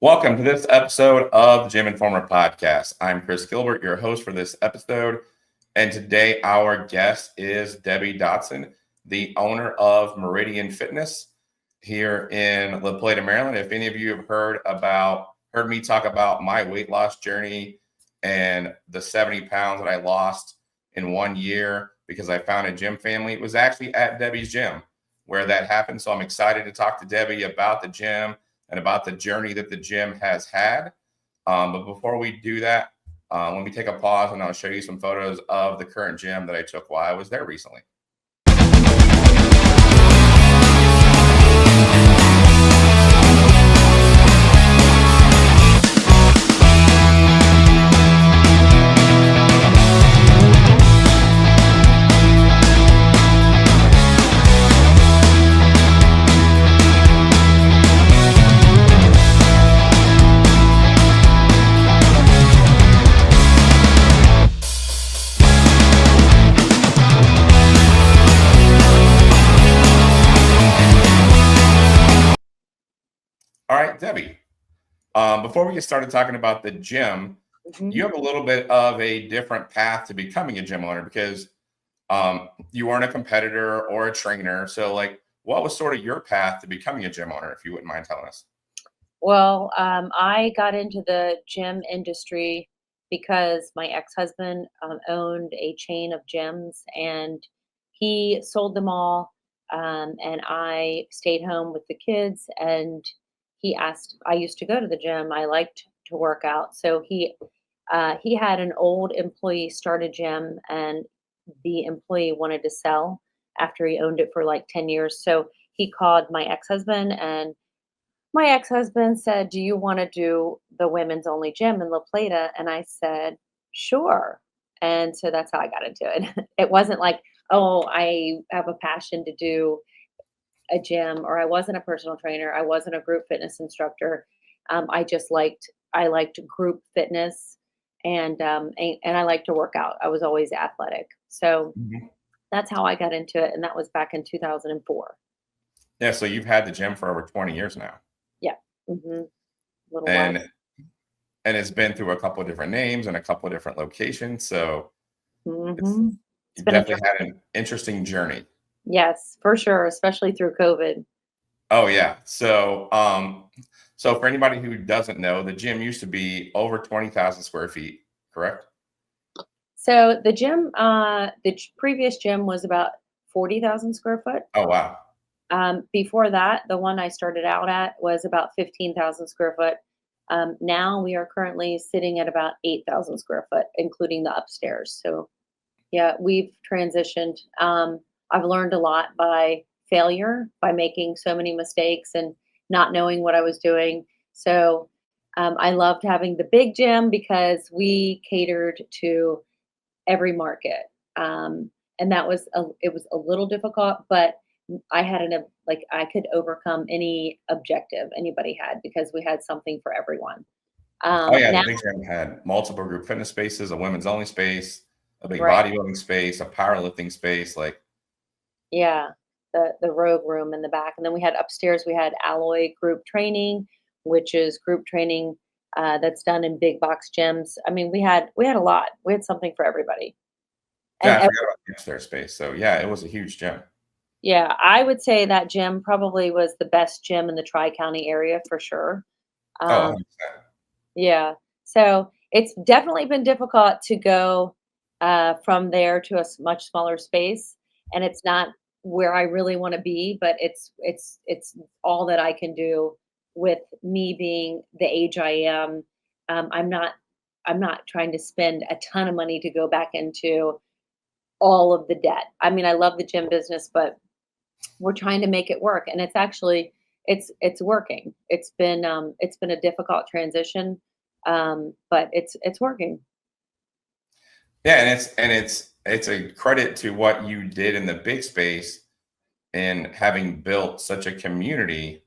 Welcome to this episode of the GymInformer podcast. I'm Chris Gilbert, your host for this episode. And today our guest is Debi Dotson, the owner of Meridian Fitness here in Plata, Maryland. If any of you have heard me talk about my weight loss journey and the 70 pounds that I lost in 1 year because I found a gym family, it was actually at Debi's gym where that happened. So I'm excited to talk to Debi about the gym and about the journey that the gym has had. But before we do that, let me take a pause and I'll show you some photos of the current gym that I took while I was there recently. All right, Debi, before we get started talking about the gym, you have a little bit of a different path to becoming a gym owner because you weren't a competitor or a trainer. So, what was sort of your path to becoming a gym owner, if you wouldn't mind telling us? Well, I got into the gym industry because my ex-husband owned a chain of gyms and he sold them all. And I stayed home with the kids. And I used to go to the gym. I liked to work out. So he had an old employee start a gym, and the employee wanted to sell after he owned it for like 10 years. So he called my ex-husband, and my ex-husband said, "Do you want to do the women's only gym in La Plata?" And I said, "Sure." And so that's how I got into it. It wasn't like, "Oh, I have a passion to do a gym," or I wasn't a personal trainer. I wasn't a group fitness instructor. I liked group fitness, and I like to work out. I was always athletic. So Mhm. that's how I got into it. And that was back in 2004. Yeah, so you've had the gym for over 20 years now, Yeah. hmm Little while. and it's been through a couple of different names and a couple of different locations. So it's It's you've been a definitely had an interesting journey. Yes, for sure, especially through COVID. Oh yeah. So for anybody who doesn't know, the gym used to be over 20,000 square feet, correct? So the previous gym was about 40,000 square foot. Oh wow. Before that, the one I started out at was about 15,000 square foot. Now we are currently sitting at about 8,000 square foot, including the upstairs. So yeah, we've transitioned. I've learned a lot by failure, by making so many mistakes and not knowing what I was doing. So I loved having the big gym because we catered to every market. And it was a little difficult, but I had I could overcome any objective anybody had because we had something for everyone. Oh yeah, the Now, big gym had multiple group fitness spaces, a women's only space, a big right. bodybuilding space, a powerlifting space. Yeah, the rogue room in the back, and then we had upstairs. We had alloy group training, which is group training that's done in big box gyms. I mean, we had a lot. We had something for everybody. Yeah, And I forgot about the upstairs space. So yeah, it was a huge gym. yeah, I would say that gym probably was the best gym in the Tri County area for sure. Oh, Um, 100%. yeah, so it's definitely been difficult to go from there to a much smaller space, and it's not where I really want to be, but it's all that I can do with me being the age I am. I'm not trying to spend a ton of money to go back into all of the debt. I mean, I love the gym business, but we're trying to make it work, and it's working. It's been a difficult transition, but it's working. Yeah, and it's a credit to what you did in the big space and having built such a community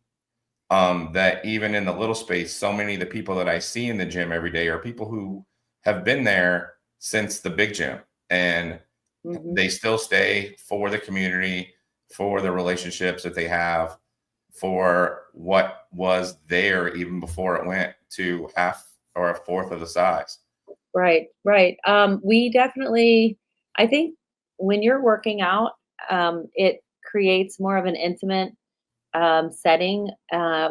that even in the little space, so many of the people that I see in the gym every day are people who have been there since the big gym and hmm they still stay for the community, for the relationships that they have. for what was there even before it went to half or a fourth of the size. Right, right. We definitely, I think when you're working out, it creates more of an intimate setting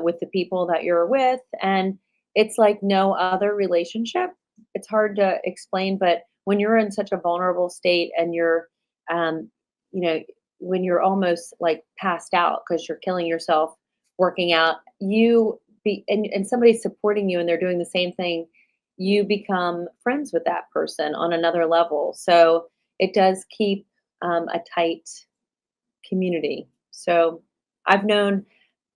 with the people that you're with. And it's like no other relationship. It's hard to explain, but when you're in such a vulnerable state and you're, um, you know, when you're almost like passed out because you're killing yourself working out, and somebody's supporting you and they're doing the same thing, you become friends with that person on another level. So it does keep a tight community. So I've known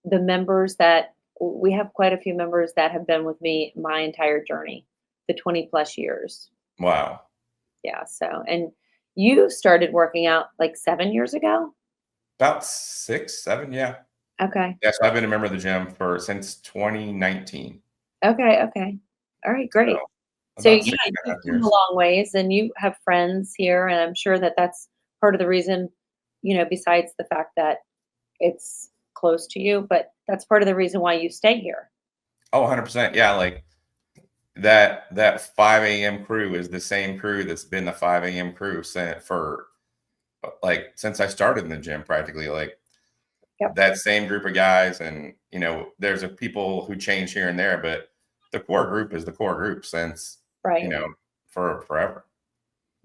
the members that we have quite a few members that have been with me my entire journey, the 20 plus years. Wow. Yeah. So, and you started working out like 7 years ago? About 6, 7, yeah. Okay. Yes, I've been a member of the gym for since 2019. Okay. Okay. All right. So Great. So, about yeah, six and a you've half come a years. long ways and you have friends here. And I'm sure that that's part of the reason, besides the fact that it's close to you, but that's part of the reason why you stay here. Oh, 100%. Yeah, like that 5 a.m. crew is the same crew that's been the 5 a.m. crew since I started in the gym practically. Like Yep. that same group of guys, and there's a people who change here and there, but the core group is the core group since you Right. know for forever.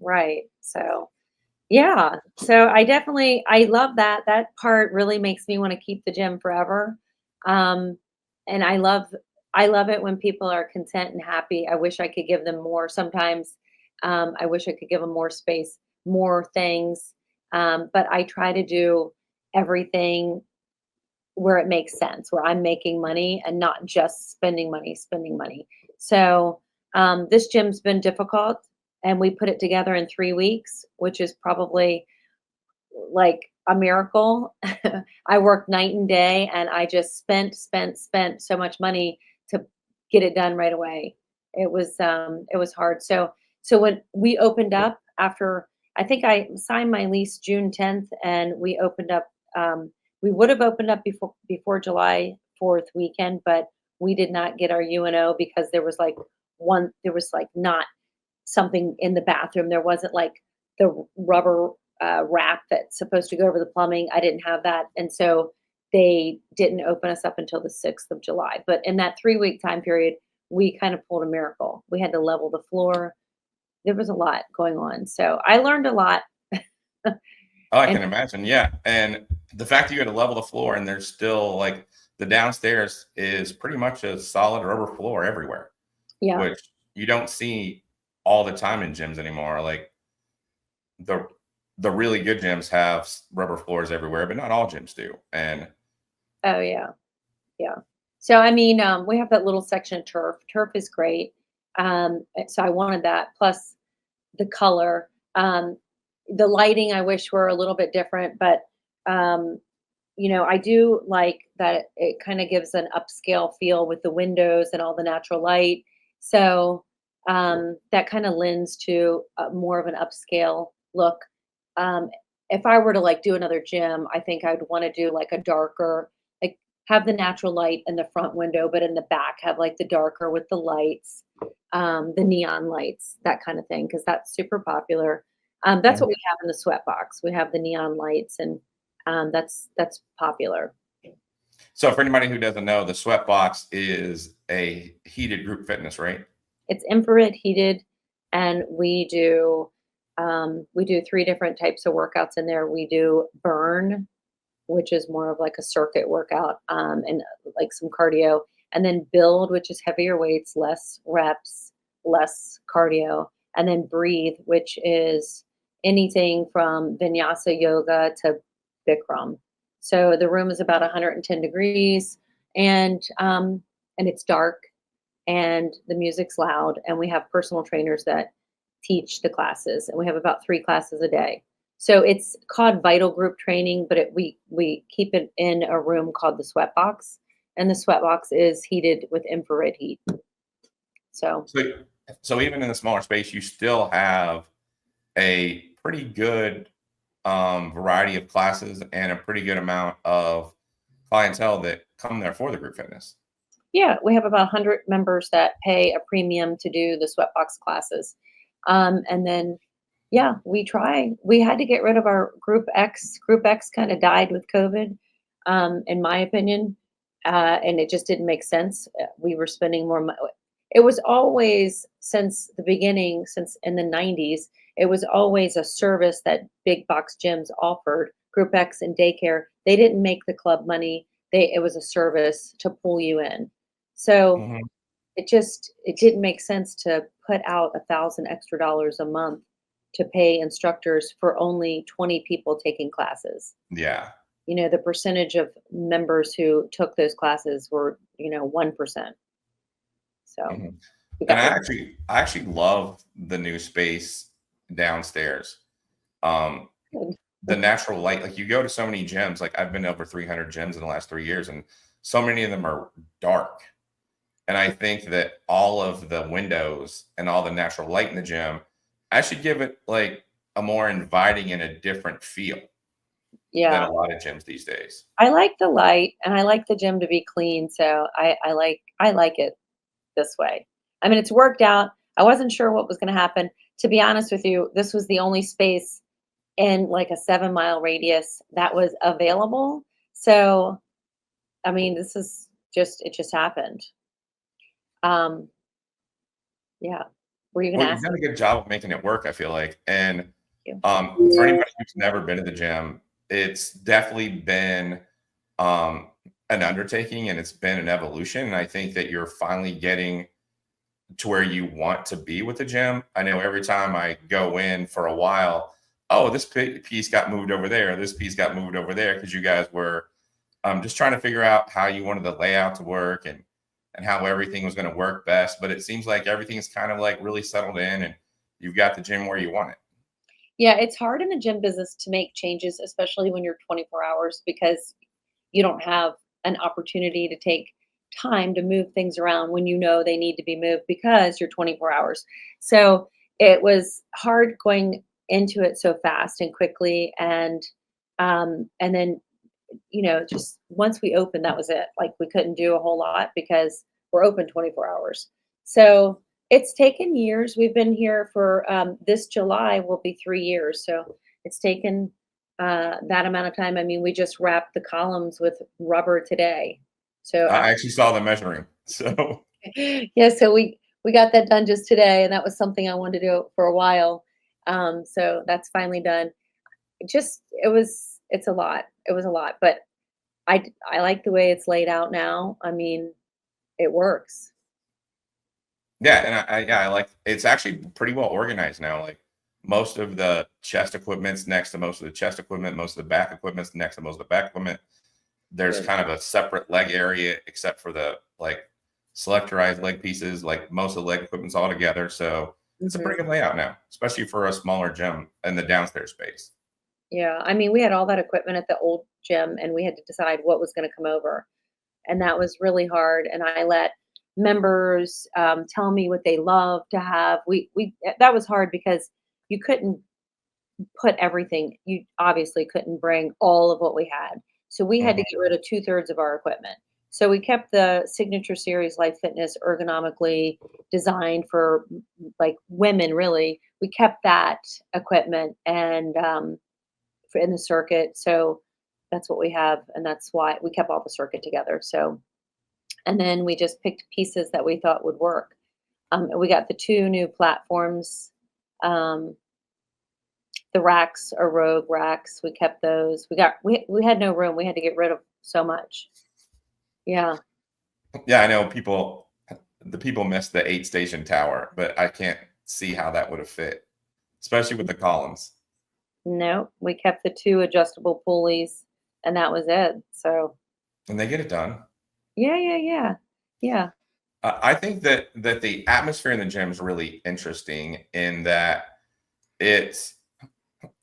Right. So, yeah. So I love that. That part really makes me want to keep the gym forever. Um, and I love it when people are content and happy. I wish I could give them more. Sometimes I wish I could give them more space, more things. But I try to do everything where it makes sense, where I'm making money and not just spending money. So this gym's been difficult, and we put it together in 3 weeks, which is probably like a miracle. I worked night and day, and I just spent so much money to get it done right away. It was hard. So when we opened up after, I think I signed my lease June 10th, and we opened up. We would have opened up before July 4th weekend, but we did not get our UNO because there was like not something in the bathroom. There wasn't like the rubber wrap that's supposed to go over the plumbing. I didn't have that. And so they didn't open us up until the 6th of July. But in that 3 week time period, we kind of pulled a miracle. We had to level the floor. There was a lot going on. So I learned a lot. Oh, I And can imagine. Yeah, and the fact that you had to level the floor and there's still like the downstairs is pretty much a solid rubber floor everywhere, yeah, which you don't see all the time in gyms anymore. Like the the really good gyms have rubber floors everywhere, but not all gyms do. And oh yeah, yeah. So I mean, we have that little section of turf. Turf is great. So I wanted that. Plus the color. The lighting I wish were a little bit different, but um, I do like that it kind of gives an upscale feel with the windows and all the natural light. So that kind of lends to more of an upscale look. Um, if I were to like do another gym, I think I'd want to do like a darker, like have the natural light in the front window, but in the back have like the darker with the lights, the neon lights, that kind of thing, because that's super popular. That's what we have in the sweat box. We have the neon lights, and that's popular. so for anybody who doesn't know, the sweat box is a heated group fitness, right? It's infrared heated, and we do 3 different types of workouts in there. We do burn, which is more of like a circuit workout, and like some cardio, and then build, which is heavier weights, less reps, less cardio, and then breathe, which is anything from vinyasa yoga to Bikram. So the room is about 110 degrees, and it's dark, and the music's loud, and we have personal trainers that teach the classes, and we have about 3 classes a day. So it's called vital group training, but we keep it in a room called the sweat box, and the sweat box is heated with infrared heat. So So, so even in a smaller space, you still have a pretty good variety of classes and a pretty good amount of clientele that come there for the group fitness. Yeah, we have about 100 members that pay a premium to do the sweatbox classes. And then, yeah, we try. We had to get rid of our Group X. Group X kind of died with COVID, in my opinion, and it just didn't make sense. We were spending more money. It was always, since the beginning, since in the 90s, it was always a service that big box gyms offered. Group X and daycare, they didn't make the club money. It was a service to pull you in. So Mhm. it didn't make sense to put out $1,000 extra a month to pay instructors for only 20 people taking classes. Yeah. The percentage of members who took those classes were, 1%. So Mhm. we And got rid I actually love the new space downstairs. Um, of the it. natural light, like you go to so many gyms, like I've been to over 300 gyms in the last 3 years, and so many of them are dark. And I think that all of the windows and all the natural light in the gym, I should give it like a more inviting and a different feel than Yeah. a lot of gyms these days. I like the light and I like the gym to be clean, so I like it this way. I mean, it's worked out. I wasn't sure what was gonna happen. To be honest with you, this was the only space in like a 7-mile radius that was available. So, I mean, this is just it just happened. Um, yeah. Were you gonna Well, you've ask done a good job of making it work, I feel like. And you? for anybody who's never been to the gym, it's definitely been an undertaking and it's been an evolution. And I think that you're finally getting to where you want to be with the gym. I know every time I go in for a while, oh, this piece got moved over there, this piece got moved over there, because you guys were just trying to figure out how you wanted the layout to work and how everything was going to work best. But it seems like everything's kind of like really settled in, and you've got the gym where you want it. Yeah, it's hard in the gym business to make changes, especially when you're 24 hours because you don't have an opportunity to take time to move things around when you know they need to be moved because you're 24 hours. So it was hard going into it so fast and quickly, and then just once we opened, that was it. Like we couldn't do a whole lot because we're open 24 hours. So it's taken years. We've been here for this July will be 3 years. So it's taken that amount of time. I mean, we just wrapped the columns with rubber today. So I actually saw the measuring. So yeah, so we got that done just today, and that was something I wanted to do for a while. So that's finally done. It's a lot. It was a lot, but I like the way it's laid out now. I mean, it works. yeah, and I like it's actually pretty well organized now. Like most of the chest equipment's next to most of the chest equipment, most of the back equipment's next to most of the back equipment. There's Good. kind of a separate leg area except for the like selectorized leg pieces, like most of the leg equipment's all together. So it's a Mhm. pretty good layout now, especially for a smaller gym in the downstairs space. Yeah, I mean, we had all that equipment at the old gym, and we had to decide what was gonna come over, and that was really hard, and I let members, tell me what they love to have. That was hard because you couldn't put everything you obviously couldn't bring all of what we had. So we had to Mhm. get rid of 2/3 of our equipment. So we kept the Signature Series Life Fitness ergonomically designed for like women really. We kept that equipment and for in the circuit. So that's what we have and that's why we kept all the circuit together. So and then we just picked pieces that we thought would work. And we got the two new platforms. Um, the racks are Rogue racks. We kept those. We had no room. We had to get rid of so much. Yeah. Yeah, I know the people miss the 8 station tower, but I can't see how that would have fit, especially with the columns. No, we kept the two adjustable pulleys and that was it. So And they get it done. yeah, yeah, yeah. Yeah. I think that the atmosphere in the gym is really interesting in that it's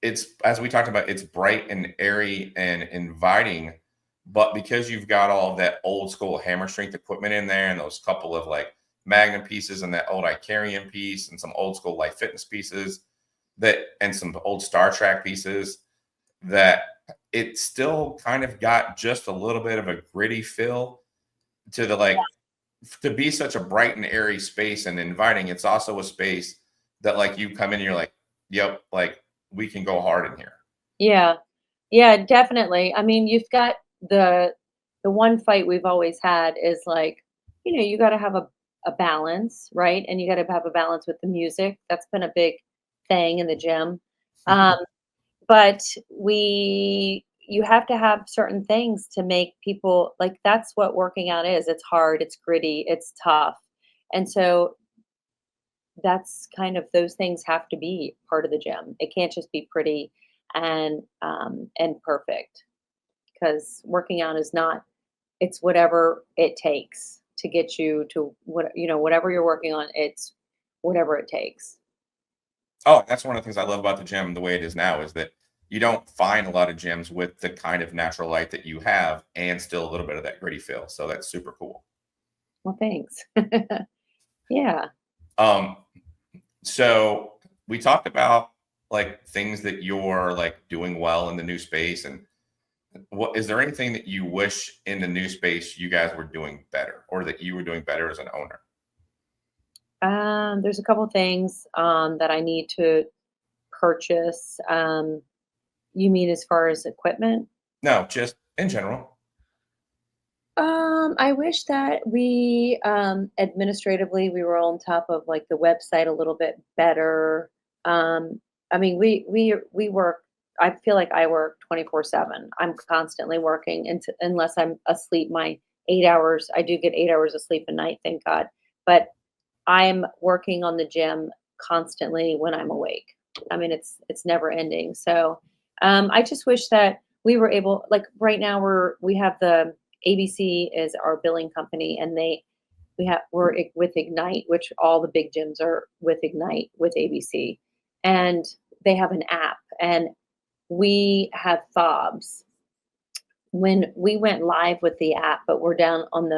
it's as we talked about, it's bright and airy and inviting, but because you've got all that old school hammer strength equipment in there and those couple of like magnum pieces and that old Icarian piece and some old school life fitness pieces that and some old Star Trek pieces that it still kind of got just a little bit of a gritty feel to the like to be such a bright and airy space and inviting. It's also a space that like you come in and you're like, yep, like we can go hard in here. Yeah. Yeah, definitely. I mean, you've got the one fight we've always had is like, you got to have a balance, right? And you got to have a balance with the music. That's been a big thing in the gym. Um, but you have to have certain things to make people like that's what working out is. It's hard, it's gritty, it's tough. And so that's kind of those things have to be part of the gym. It can't just be pretty and perfect because working out is not it's whatever it takes to get you to whatever you're working on, it's whatever it takes. Oh, that's one of the things I love about the gym, the way it is now, is that you don't find a lot of gyms with the kind of natural light that you have and still a little bit of that gritty feel. So that's super cool. Well, thanks. Yeah. Um, so we talked about like things that you're like doing well in the new space, and what is there anything that you wish in the new space you guys were doing better or that you were doing better as an owner? There's a couple things that I need to purchase. You mean as far as equipment? No, just in general. I wish that we administratively we were on top of like the website a little bit better. I mean, we work. I feel like I work 24/7. I'm constantly working unless I'm asleep. My 8 hours. I do get 8 hours of sleep a night, thank God. But I'm working on the gym constantly when I'm awake. I mean, it's never ending. So I just wish that we were able, like right now, we have the ABC is our billing company, and we're with Ignite, which all the big gyms are with Ignite with ABC, and they have an app, and we have fobs when we went live with the app, but we're down on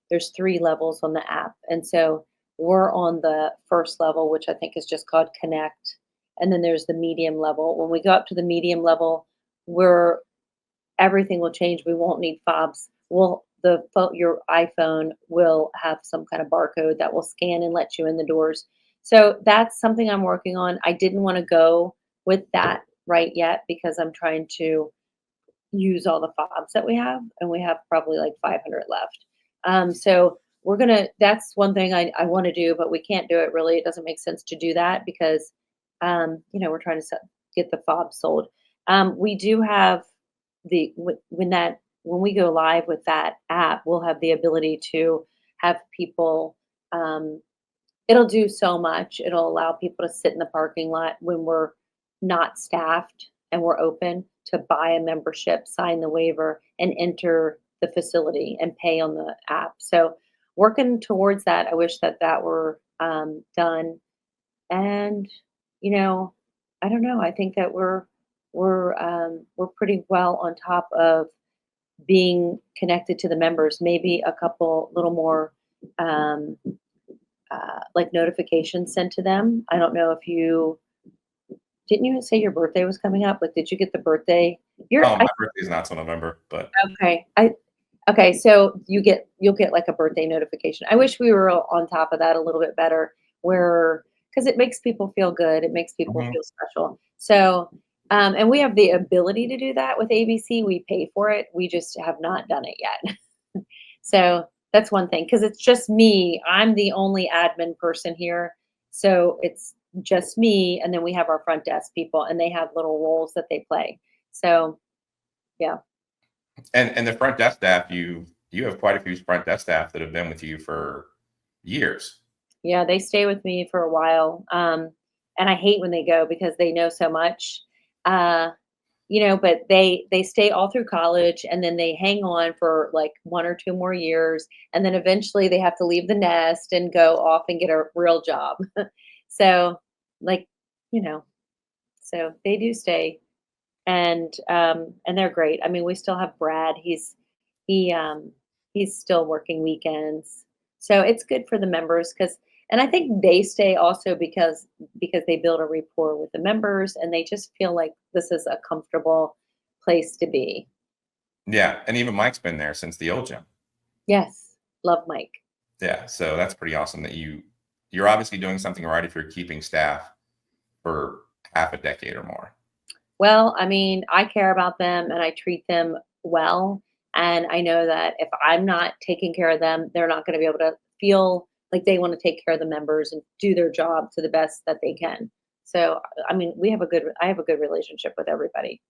there's 3 levels on the app. And so we're on the first level, which I think is just called Connect. And then there's the medium level. When we go up to the medium level, we're everything will change. We won't need fobs. Your iPhone will have some kind of barcode that will scan and let you in the doors. So that's something I'm working on. I didn't want to go with that right yet because I'm trying to use all the fobs that we have, and we have probably like 500 left. So that's one thing I want to do, but we can't do it really. It doesn't make sense to do that because, we're trying to get the fob sold. We do have when we go live with that app, we'll have the ability to have people, um, it'll do so much. It'll allow people to sit in the parking lot when we're not staffed and we're open to buy a membership, sign the waiver, and enter the facility and pay on the app. So working towards that, I wish that that were done. And you know, I don't know. I think that we're pretty well on top of being connected to the members. Maybe a couple little more um, like notifications sent to them. I don't know if you didn't you say your birthday was coming up? Like, did you get the birthday? You're My birthday is not till November, but okay. Okay, so you'll get like a birthday notification. I wish we were on top of that a little bit better, where because it makes people feel good. It makes people mhm. feel special. So, and we have the ability to do that with ABC. We pay for it. We just have not done it yet. So that's one thing because it's just me. I'm the only admin person here. So it's just me. And then we have our front desk people and they have little roles that they play. So yeah. And the front desk staff, you have quite a few front desk staff that have been with you for years. Yeah, they stay with me for a while. And I hate when they go because they know so much. Uh, but they stay all through college and then they hang on for like 1 or 2 more years and then eventually they have to leave the nest and go off and get a real job. So like, you know, so they do stay and they're great. I mean, we still have Brad. He he's still working weekends. So it's good for the members cuz and I think they stay also because they build a rapport with the members and they just feel like this is a comfortable place to be. Yeah, and even Mike's been there since the old gym. Yes, love Mike. Yeah, so that's pretty awesome that you're obviously doing something right if you're keeping staff for half a decade or more. Well, I mean, I care about them and I treat them well. And I know that if I'm not taking care of them, they're not going to be able to feel like they want to take care of the members and do their job to the best that they can. So, I mean, I have a good relationship with everybody.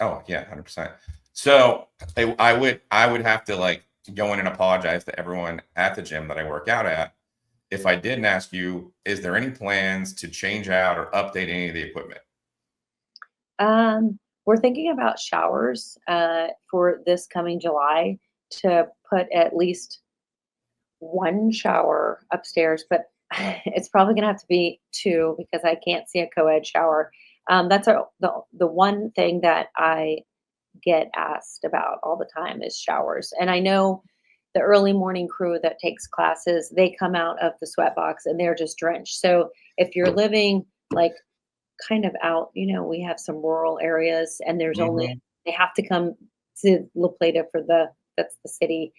Oh yeah, 100%. So I would have to like go in and apologize to everyone at the gym that I work out at if I didn't ask you, is there any plans to change out or update any of the equipment? We're thinking about showers for this coming July to put at least one shower upstairs, but it's probably gonna have to be two because I can't see a co-ed shower. That's the one thing that I get asked about all the time is showers. And I know the early morning crew that takes classes, they come out of the sweat box and they're just drenched. So if you're living like kind of out, we have some rural areas and there's only Hmm. they have to come to La Plata for that's the city.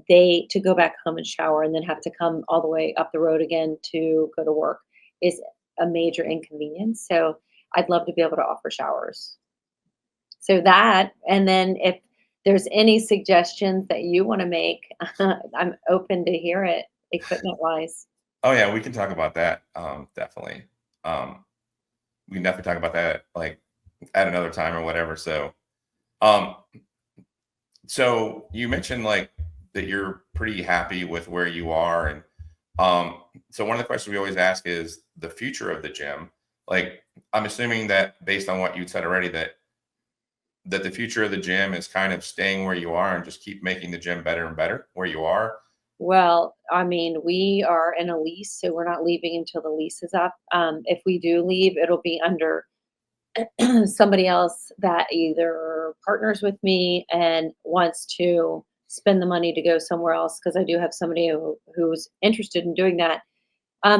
They to go back home and shower and then have to come all the way up the road again to go to work is a major inconvenience. So I'd love to be able to offer showers. So that, and then if there's any suggestions that you want to make, I'm open to hear it equipment wise. Oh yeah, we can talk about that. Definitely. Um, we can definitely talk about that like at another time or whatever. Um, so you mentioned like that you're pretty happy with where you are, and so one of the questions we always ask is the future of the gym. Like, I'm assuming that based on what you said already, that the future of the gym is kind of staying where you are and just keep making the gym better and better where you are. Well, I mean, we are in a lease, so we're not leaving until the lease is up. If we do leave, it'll be under somebody else that either partners with me and wants to spend the money to go somewhere else because I do have somebody who's interested in doing that.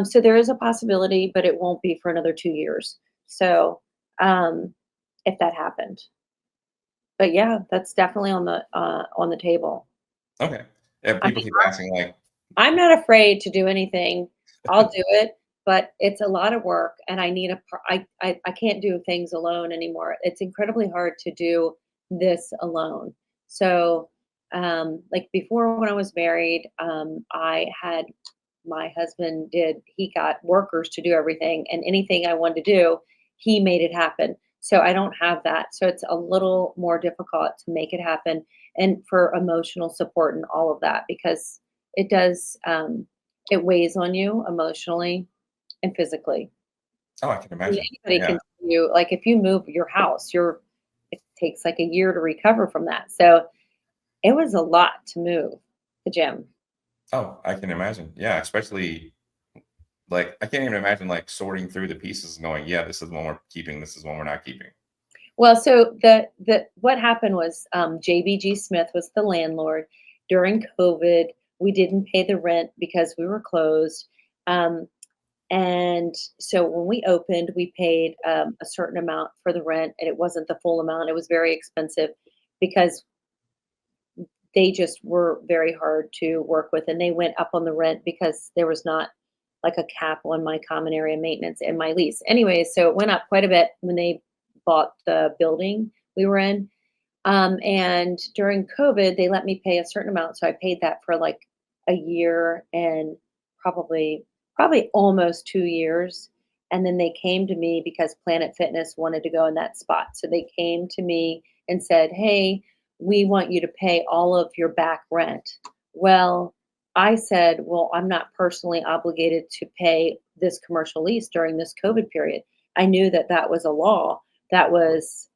So there is a possibility, but it won't be for another 2 years. So if that happened, but yeah, that's definitely on the table. Okay. Yeah, I people mean, keep asking like, I'm not afraid to do anything. I'll do it, but it's a lot of work, and I need a par I can't do things alone anymore. It's incredibly hard to do this alone. So, like, before when I was married, I had my husband he got workers to do everything, and anything I wanted to do, he made it happen. So I don't have that. So it's a little more difficult to make it happen and for emotional support and all of that because it does, it weighs on you emotionally and physically. oh, I can I mean, imagine. anybody Yeah. can tell you, like, if you move your house, it takes like a year to recover from that. So it was a lot to move the gym. Oh, I can imagine. Yeah, especially like I can't even imagine like sorting through the pieces and going, yeah, this is one we're keeping, this is one we're not keeping. Well, so the what happened was JBG Smith was the landlord during COVID. We didn't pay the rent because we were closed. Um, And so when we opened, we paid a certain amount for the rent, and it wasn't the full amount. It was very expensive because they just were very hard to work with, and they went up on the rent because there was not like a cap on my common area maintenance in my lease. Anyway, so it went up quite a bit when they bought the building we were in. And during COVID, they let me pay a certain amount, so I paid that for like a year and probably probably almost 2 years. And then they came to me because Planet Fitness wanted to go in that spot. So they came to me and said, "Hey, we want you to pay all of your back rent." Well, I said, "Well, I'm not personally obligated to pay this commercial lease during this COVID period." I knew that that was a law that was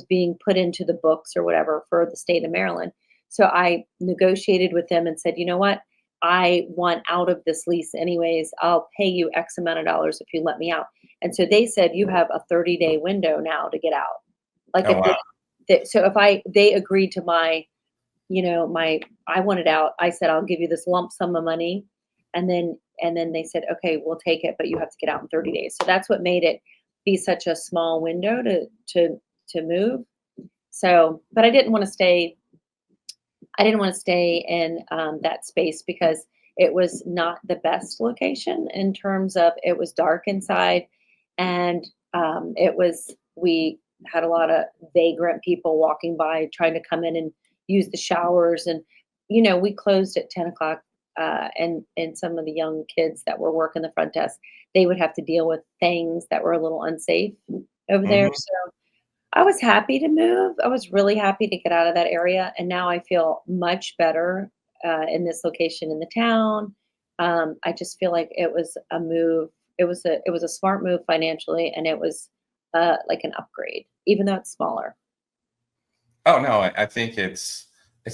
being put into the books or whatever for the state of Maryland. So I negotiated with them and said, "You know what? I want out of this lease anyways. I'll pay you X amount of dollars if you let me out." And so they said, "You have a 30-day window now to get out." Like Oh if wow. so if they agreed to my I wanted out. I said, "I'll give you this lump sum of money." And then they said, "Okay, we'll take it, but you have to get out in 30 days." So that's what made it be such a small window to move. So, but I didn't want to stay in that space because it was not the best location in terms of it was dark inside, and we had a lot of vagrant people walking by trying to come in and use the showers, and we closed at 10 o'clock. And some of the young kids that were working the front desk, they would have to deal with things that were a little unsafe over there. Hmm. So I was happy to move. I was really happy to get out of that area, and now I feel much better in this location in the town. I just feel like it was a move. It was a smart move financially, and it was like an upgrade, even though it's smaller. Oh no, I think it's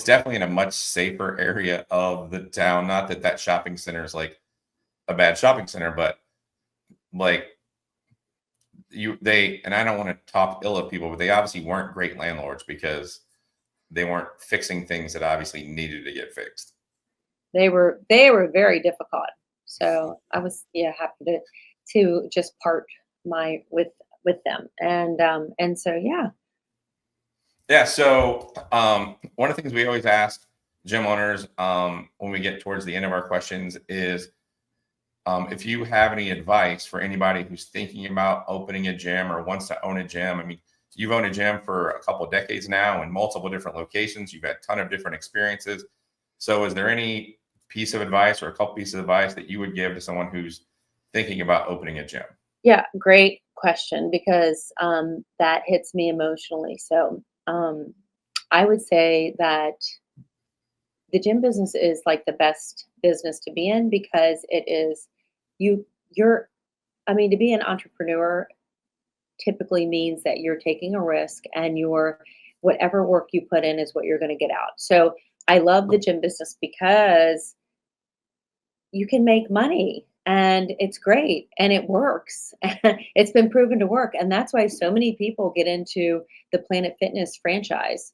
definitely in a much safer area of the town. Not that that shopping center is like a bad shopping center, but like they, and I don't want to talk ill of people, but they obviously weren't great landlords because they weren't fixing things that obviously needed to get fixed. They were very difficult. So I was, yeah, happy to just part my with them, and so yeah. Yeah. So one of the things we always ask gym owners when we get towards the end of our questions is if you have any advice for anybody who's thinking about opening a gym or wants to own a gym. I mean, you've owned a gym for a couple of decades now in multiple different locations. You've had a ton of different experiences. So, is there any piece of advice or a couple pieces of advice that you would give to someone who's thinking about opening a gym? Yeah, great question because that hits me emotionally. So I would say that the gym business is like the best business to be in because it is you're I mean, to be an entrepreneur typically means that you're taking a risk and whatever work you put in is what you're going to get out. So I love the gym business because you can make money and it's great and it works. It's been proven to work. And that's why so many people get into the Planet Fitness franchise.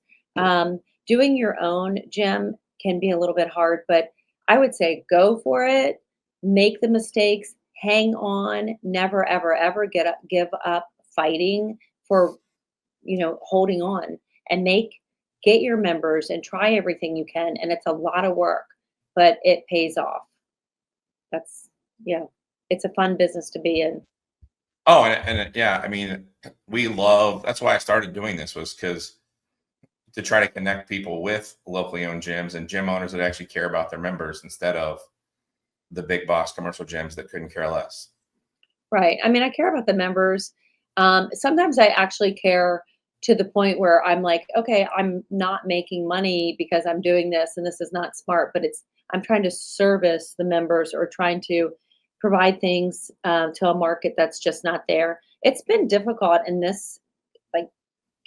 Doing your own gym can be a little bit hard, but I would say go for it, make the mistakes, hang on, never, ever, ever give up fighting for, holding on and get your members and try everything you can. And it's a lot of work, but it pays off. That's yeah, it's a fun business to be in. Oh, and yeah, I mean, we love that's why I started doing this was because to try to connect people with locally owned gyms and gym owners that actually care about their members instead of the big box commercial gyms that couldn't care less. Right. I mean, I care about the members. Sometimes I actually care to the point where I'm like, okay, I'm not making money because I'm doing this and this is not smart, but I'm trying to service the members or trying to provide things to a market that's just not there. It's been difficult in this like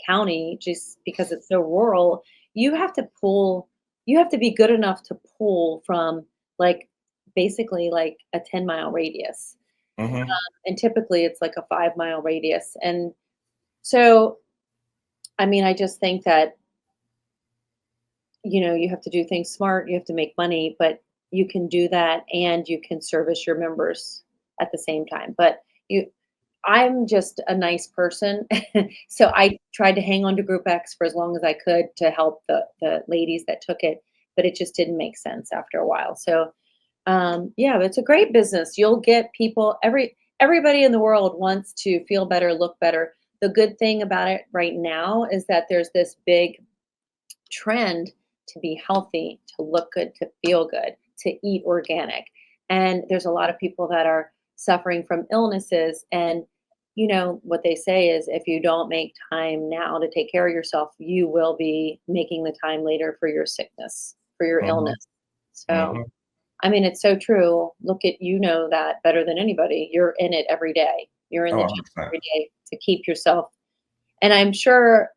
county just because it's so rural. You have to pull, you have to be good enough to pull from like basically like a 10-mile radius, Hmm. and typically it's like a 5-mile radius. And so, I mean, I just think that, you have to do things smart, you have to make money, but you can do that and you can service your members at the same time. But I'm just a nice person. So I tried to hang on to Group X for as long as I could to help the ladies that took it, but it just didn't make sense after a while. So yeah, it's a great business. You'll get people everybody in the world wants to feel better, look better. The good thing about it right now is that there's this big trend to be healthy, to look good, to feel good, to eat organic. And there's a lot of people that are suffering from illnesses. And, what they say is if you don't make time now to take care of yourself, you will be making the time later for your sickness, for your Hmm. illness. So, Hmm. I mean, it's so true. Look at that better than anybody. You're in it every day. You're in Oh, the gym 100%. every day to keep yourself. And I'm sure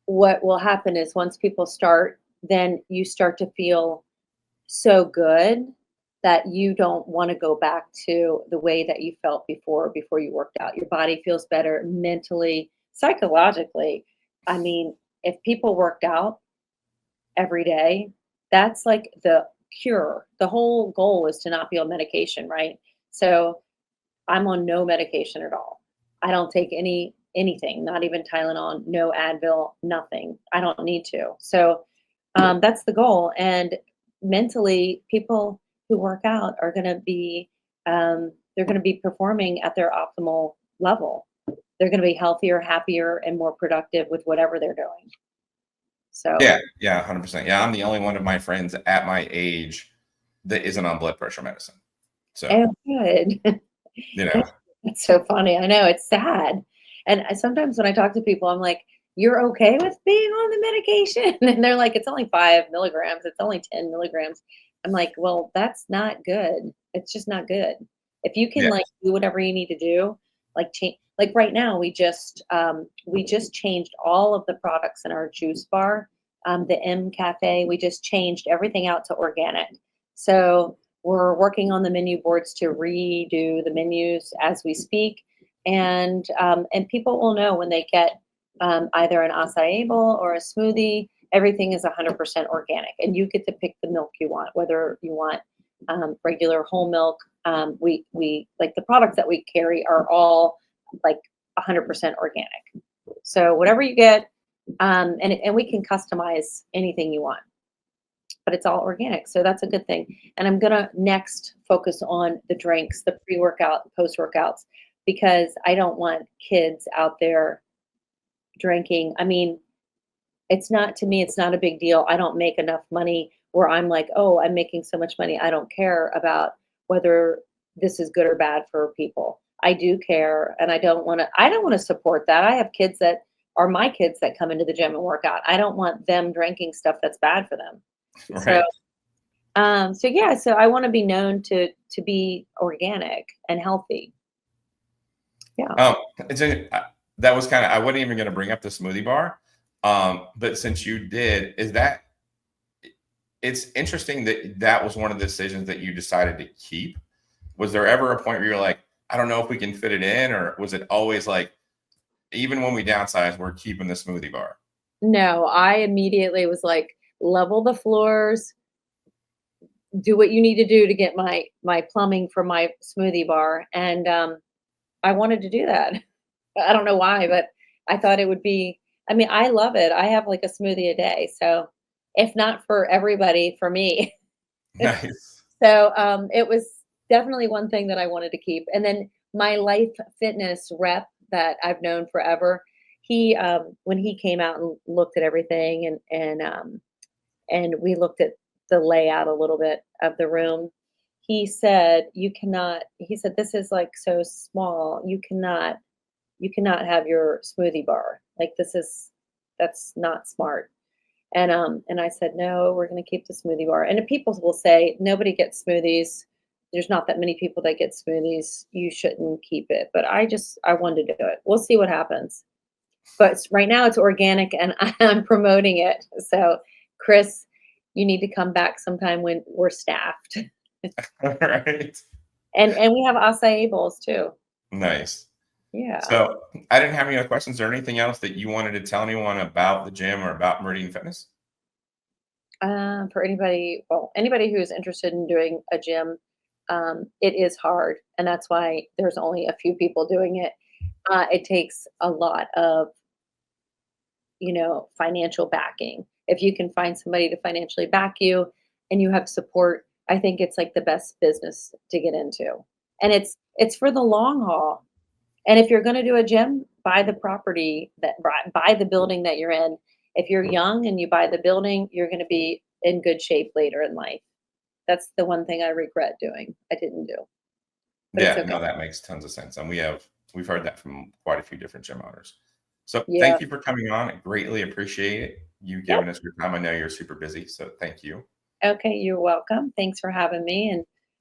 what will happen is once people start, then you start to feel so good that you don't want to go back to the way that you felt before you worked out. Your body feels better mentally, psychologically. I mean, if people worked out every day, that's like the cure. The whole goal is to not be on medication, right? So I'm on no medication at all. I don't take any. anything, not even Tylenol, no Advil, nothing. I don't need to. So that's the goal. And mentally, people who work out are going to be they're going to be performing at their optimal level. They're going to be healthier, happier, and more productive with whatever they're doing. So yeah, 100%. Yeah, I'm the only one of my friends at my age that isn't on blood pressure medicine. So oh, good. you know, That's so funny. I know it's sad. And sometimes when I talk to people, I'm like, "You're okay with being on the medication?" And they're like, "It's only 5 milligrams. It's only 10 milligrams." I'm like, "Well, that's not good. It's just not good. If you can yeah, like do whatever you need to do, like change. Like right now, we just changed all of the products in our juice bar, the M Cafe. We just changed everything out to organic. So we're working on the menu boards to redo the menus as we speak, and people will know when they get either an acai bowl or a smoothie. Everything is 100% organic, and you get to pick the milk you want, whether you want regular whole milk. We like the products that we carry are all like 100% organic. So whatever you get, and we can customize anything you want, but it's all organic. So that's a good thing. And I'm going to next focus on the drinks, the pre workout, post workouts, because I don't want kids out there drinking. I mean, it's not, to me, it's not a big deal. I don't make enough money where I'm like, oh, I'm making so much money. I don't care about whether this is good or bad for people. I do care, and I don't want to support that. I have kids that are my kids that come into the gym and work out. I don't want them drinking stuff that's bad for them. So right. so yeah, so I want to be known to be organic and healthy. Yeah. Um, it's that was kind of, I wasn't even going to bring up the smoothie bar. But since you did, it's interesting that that was one of the decisions that you decided to keep. Was there ever a point where you're like, I don't know if we can fit it in, or was it always like, even when we downsize, we're keeping the smoothie bar? No, I immediately was like, level the floors, do what you need to do to get my plumbing for my smoothie bar, and I wanted to do that. I don't know why, but I thought it would be. I mean, I love it. I have like a smoothie a day, so if not for everybody, for me. Nice. So it was definitely one thing that I wanted to keep. And then my life fitness rep that I've known forever, he when he came out and looked at everything and we looked at the layout a little bit of the room, he said, you cannot, he said, this is like so small. You cannot have your smoothie bar. Like that's not smart. And I said, no, we're going to keep the smoothie bar. And people will say, nobody gets smoothies. There's not that many people that get smoothies. You shouldn't keep it. But I wanted to do it. We'll see what happens. But right now it's organic and I'm promoting it. So, Chris, you need to come back sometime when we're staffed. All right. And we have acai bowls too. Nice. Yeah. So I didn't have any other questions or anything else that you wanted to tell anyone about the gym or about Meridian Fitness. For anybody who's interested in doing a gym, it is hard, and that's why there's only a few people doing it. It takes a lot of, financial backing. If you can find somebody to financially back you and you have support, I think it's like the best business to get into. And it's for the long haul. And if you're going to do a gym, buy the property buy the building that you're in. If you're young and you buy the building, you're going to be in good shape later in life. That's the one thing I regret doing. I didn't do, but it's Yeah, okay. no, that makes tons of sense. And we've heard that from quite a few different gym owners. So Yeah. thank you for coming on. I greatly appreciate it. You Yep. giving us your time. I know you're super busy, so thank you. Okay. You're welcome. Thanks for having me,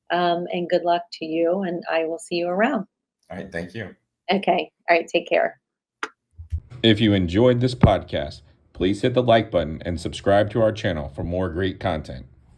and good luck to you. And I will see you around. All right, thank you. Okay. All right. Take care. If you enjoyed this podcast, please hit the like button and subscribe to our channel for more great content.